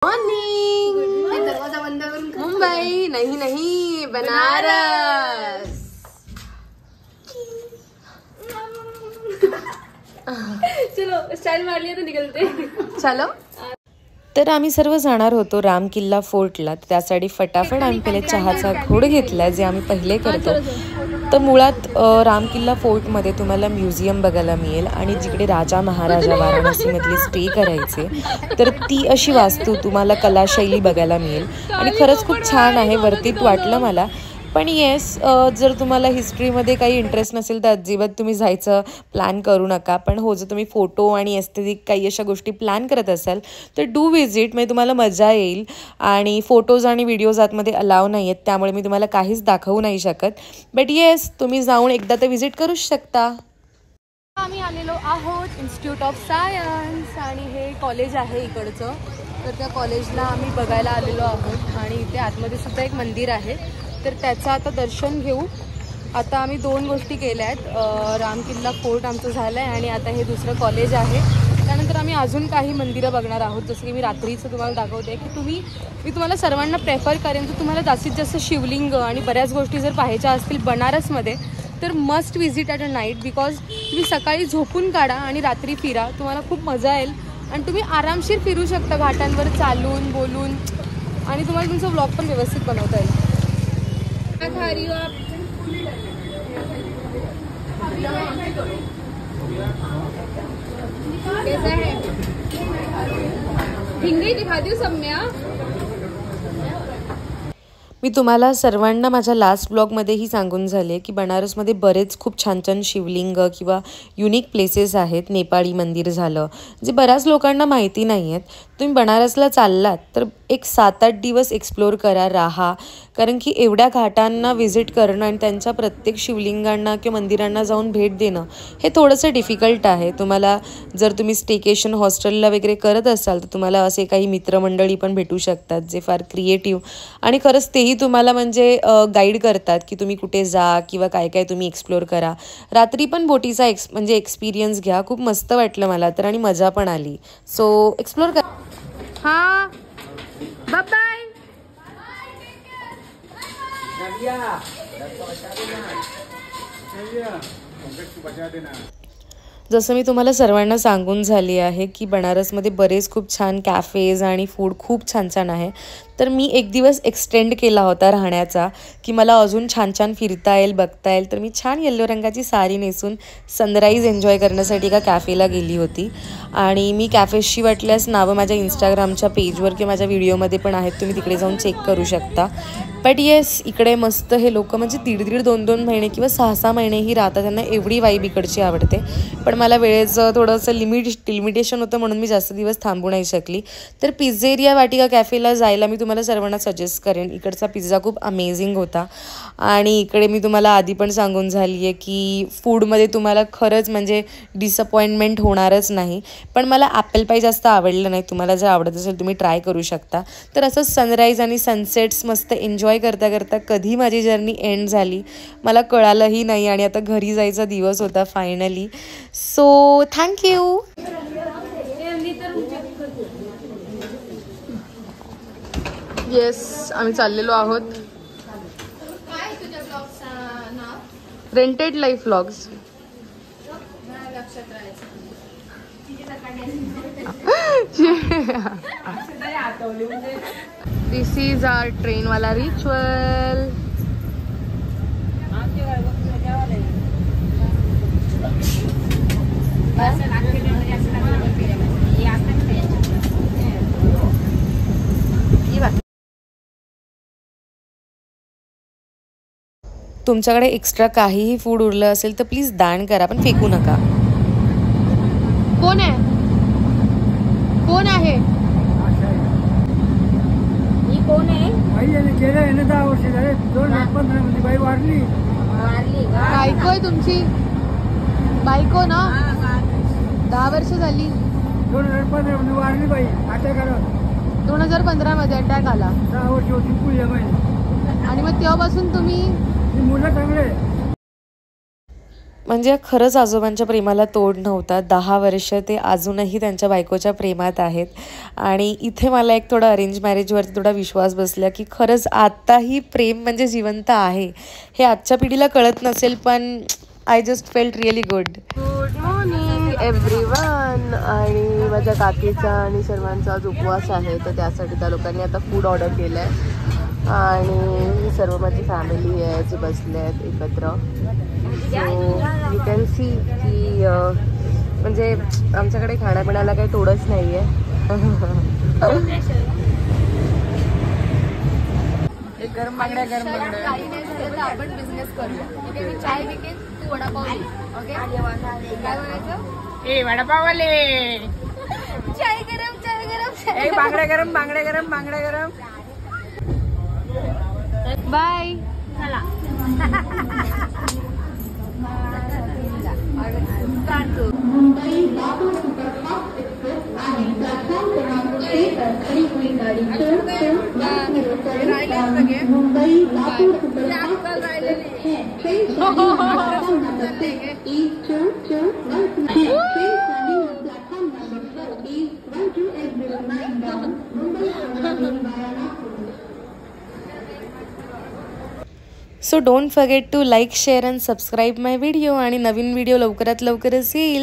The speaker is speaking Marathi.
मॉर्निंग। दरवाजा बंद करून मुंबई नहीं नहीं बनारस। चलो स्टाइल मार लिया तो निकलते। चलो। तर आम्ही सर्व जाणार होतो राम किल्ला फोर्टला। त्यासाठी फटाफट आम्ही पहिले चहाचा घोड घेतला, जे आम्ही पहिले करतो। तर मुळात राम किल्ला फोर्टमध्ये तुम्हाला म्युझियम बघायला मिळेल आणि जिकडे राजा महाराजा वाराणसीमधले स्टे करायचे, तर ती अशी वास्तू तुम्हाला कलाशैली बघायला मिळेल आणि खरंच खूप छान आहे, वर्थित वाटलं मला। पण येस, जर तुम्हाला हिस्ट्रीमध्ये काही इंटरेस्ट नसेल तर अजिबात तुम्ही जायचं प्लॅन करू नका। पण हो, जर तुम्ही फोटो आणि एस्थेटिक काही अशा गोष्टी प्लॅन करत असाल तर डू विजिट, म्हणजे तुम्हाला मजा येईल। आणि फोटोज आणि व्हिडिओज आतमध्ये अलाव नाही आहेत, त्यामुळे मी तुम्हाला काहीच दाखवू नाही शकत। बट येस, तुम्ही जाऊन एकदा तर विजिट करूच शकता। आम्ही आलेलो आहोत इन्स्टिट्यूट ऑफ सायन्स आणि हे कॉलेज आहे इकडचं। तर त्या कॉलेजला आम्ही बघायला आलेलो आहोत आणि इथे आतमध्ये सुद्धा एक मंदिर आहे, तर त्याचं आता दर्शन घेऊ। आता आम्ही दोन गोष्टी केल्या आहेत, राम किल्ला फोर्ट आमचं झालं आहे आणि आता हे दुसरं कॉलेज आहे। त्यानंतर आम्ही अजून काही मंदिरं बघणार आहोत, जसं की मी रात्रीचं तुम्हाला दाखवते की मी तुम्हाला सर्वांना प्रेफर करेन तर तुम्हाला जास्तीत जास्त शिवलिंग आणि बऱ्याच गोष्टी जर पाहायच्या असतील बनारसमध्ये तर must visit at a night, because तुम्ही सकाळी झोपून काढा आणि रात्री फिरा, तुम्हाला खूप मजा येईल आणि तुम्ही आरामशीर फिरू शकता घाटांवर चालून बोलून, आणि तुम्हाला तुमचा व्लॉग पण व्यवस्थित बनवता येईल। खा रही हो आप? कैसा है? हिंदी दिखाती हूँ सब में। मी तुम्हाला सर्वांना माझ्या लास्ट ब्लॉगमध्येही सांगून झाले की बनारसमध्ये बरेच खूप छान छान शिवलिंग किंवा युनिक प्लेसेस आहेत। नेपाळी मंदिर झालं, जे बऱ्याच लोकांना माहिती नाही आहेत। तुम्ही बनारसला चाललात तर एक 7-8 दिवस एक्सप्लोर करा, राहा, कारण की एवढ्या घाटांना व्हिजिट करणं आणि त्यांच्या प्रत्येक शिवलिंगांना किंवा मंदिरांना जाऊन भेट देणं हे थोडंसं डिफिकल्ट आहे। तुम्हाला जर तुम्ही स्टेकेशन हॉस्टेलला वगैरे करत असाल तर तुम्हाला असे काही मित्रमंडळी पण भेटू शकतात जे फार क्रिएटिव्ह आणि खरंच तेही तुम्हाला म्हणजे गाईड करतात की तुम्ही कुठे जा किंवा काय काय तुम्ही एक्सप्लोर करा। रात्री पण बोटीचा म्हणजे एक्सपिरियन्स घ्या, खूप मस्त वाटलं मला तर आणि मजा पण आली। सो एक्सप्लोर करा। हां, बाय बाय। जसं मी तुम्हाला सर्वांना सांगून झाली आहे की बनारसमध्ये बरेच खूप छान कॅफेज आणि फूड खूप छान छान आहे। तर मी एक दिवस एक्सटेंड केला होता राहण्याचा की मला अजून छान छान फिरता येईल, बघता येईल। तर मी छान येल्लो रंगाची साडी नेसून सनराईज एन्जॉय करण्यासाठी एका कॅफेला गेली होती आणि मी कॅफेशी वाटल्यास नावं माझ्या इंस्टाग्रामच्या पेजवर किंवा माझ्या व्हिडिओमध्ये पण आहेत, तुम्ही तिकडे जाऊन चेक करू शकता। बट येस, इकडे मस्त हे लोक म्हणजे 1.5 2 महिने किंवा 6 महिनेही राहतात, त्यांना एवढी वाईब इकडची आवडते। पण मला वेळेचं थोडंसं लिमिटेशन होतं म्हणून मी जास्त दिवस थांबू नाही शकली। तर पिझ्झेरिया वाटिका कॅफेला जायला मी तुम्हाला सर्वांना सजेस्ट करेन, इकडचा पिझ्झा खूप अमेझिंग होता। आणि इकडे मी तुम्हाला आधी पण सांगून झाली आहे की फूडमध्ये तुम्हाला खरंच म्हणजे डिसअपॉइंटमेंट होणारच नाही। पण मला ॲपल पाय जास्त आवडलं नाही, तुम्हाला जर आवडत असेल तुम्ही ट्राय करू शकता। तर असं सनराईज आणि सनसेट्स मस्त एन्जॉय करता करता कधी माझी जर्नी एंड झाली मला कळालंही नाही आणि आता घरी जायचा दिवस होता फायनली। So thank you. येस, आम्ही चाललेलो आहोत rented life vlogs. This is our train वाला रिच्युअल। तुमच्याकडे एक्स्ट्रा काहीही फूड उरलं असेल तर प्लीज दान करा, पण फेकू नका। कोण आहे? कोण आहे? ही कोण आहे? बाई वारली। बायको आहे तुमची? बायको ना? 10 वर्ष झाली। 2015 मध्ये वारली बाई, अटॅक आला। 2015 मध्ये अटॅक आला। 6 वर्ष होती पुण्यामध्ये आणि मग तेव्हापासून तुम्ही मुलं चांगले म्हणजे खरंच आजोबांच्या प्रेमाला तोड नव्हता. 10 वर्ष ते अजूनही त्यांच्या बायकोच्या प्रेमात आहेत. आणि इथे मला एक थोडा अरेंज मॅरेजवरती थोडा विश्वास बसला की खरंच आत्ताही प्रेम म्हणजे जिवंत आहे. हे आजच्या पिढीला कळत नसेल, पण I just felt really good. Good morning everyone. आणि माझ्या काकीचा आणि सर्वांचा आज उपवास आहे, तर त्यासाठी त्या लोकांनी आता फूड ऑर्डर केलं आहे. आणि सर्व माझी फॅमिली आहे जे बसले आहेत एकत्र. सो यू कॅन सी की म्हणजे आमच्याकडे खाण्यापिण्याला काही तोडच नाही आहे. गरम बांगड्या काही नाही झालं तर आपण बिझनेस करूया. ओके, मी चाय विकेन, तू वडापाव घे. ओके, काय बोलायचं? ए वडापाववाले, चाय गरम, चाय गरम, ए बांगड्या गरम, बांगड्या गरम, बांगड्या गरम. Bye. So don't forget to like, share and subscribe my video. आणि नवीन व्हिडिओ लवकरात लवकरच येईल.